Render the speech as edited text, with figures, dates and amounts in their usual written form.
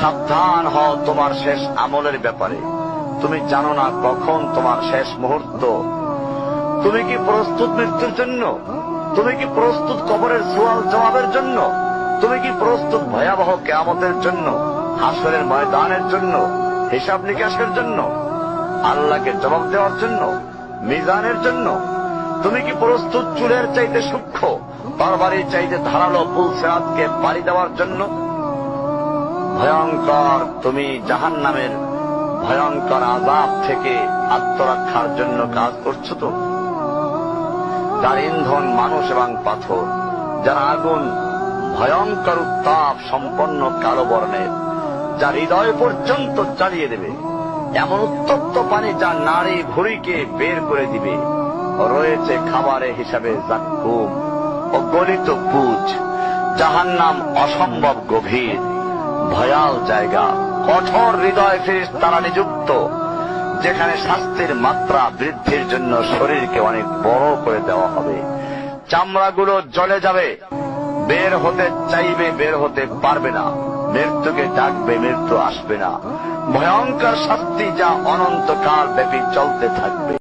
সাবধান হও তোমার শেষ আমলের ব্যাপারে। তুমি জানো না কখন তোমার শেষ মুহূর্ত। তুমি কি প্রস্তুত মৃত্যুর জন্য? তুমি কি প্রস্তুত কবরের সওয়াল জবাবের জন্য? তুমি কি প্রস্তুত ভয়াবহ কিয়ামতের জন্য, হাসরের ময়দানের জন্য, হিসাব নিকাশের জন্য, আল্লাহকে জবাব দেওয়ার জন্য, মিজানের জন্য? তুমি কি প্রস্তুত চুলের চাইতে সূক্ষ্ম, তরবারির চাইতে ধারালো পুলসিরাতকে পাড়ি দেওয়ার জন্য? ভয়ঙ্কর তুমি জাহান্নামের ভয়ঙ্কর আযাব থেকে আত্মরক্ষার জন্য কাজ করছো তো? যার ইন্ধন মানুষ এবং পাথর, যার আগুন ভয়ঙ্কর উত্তাপ সম্পন্ন কালো বর্ণের, যা হৃদয় পর্যন্ত জ্বালিয়ে দেবে, এমন উত্তপ্ত পানি যা নাড়ি ভুঁড়িকে বের করে দিবে। রয়েছে খাবারে হিসাবে জাক্কুম ও গলিত পুজ। জাহান্নাম অসম্ভব গভীর, ভয়াল জায়গা, কঠোর হৃদয় ফেরেশতারা নিযুক্ত, যেখানে শাস্তির মাত্রা বৃদ্ধির জন্য শরীরকে অনেক বড় করে দেওয়া হবে। চামড়াগুলো জ্বলে যাবে, বের হতে চাইবে, বের হতে পারবে না। মৃত্যুকে ডাকবে, মৃত্যু আসবে না। ভয়ঙ্কর শাস্তি যা অনন্তকাল ব্যাপী চলতে থাকবে।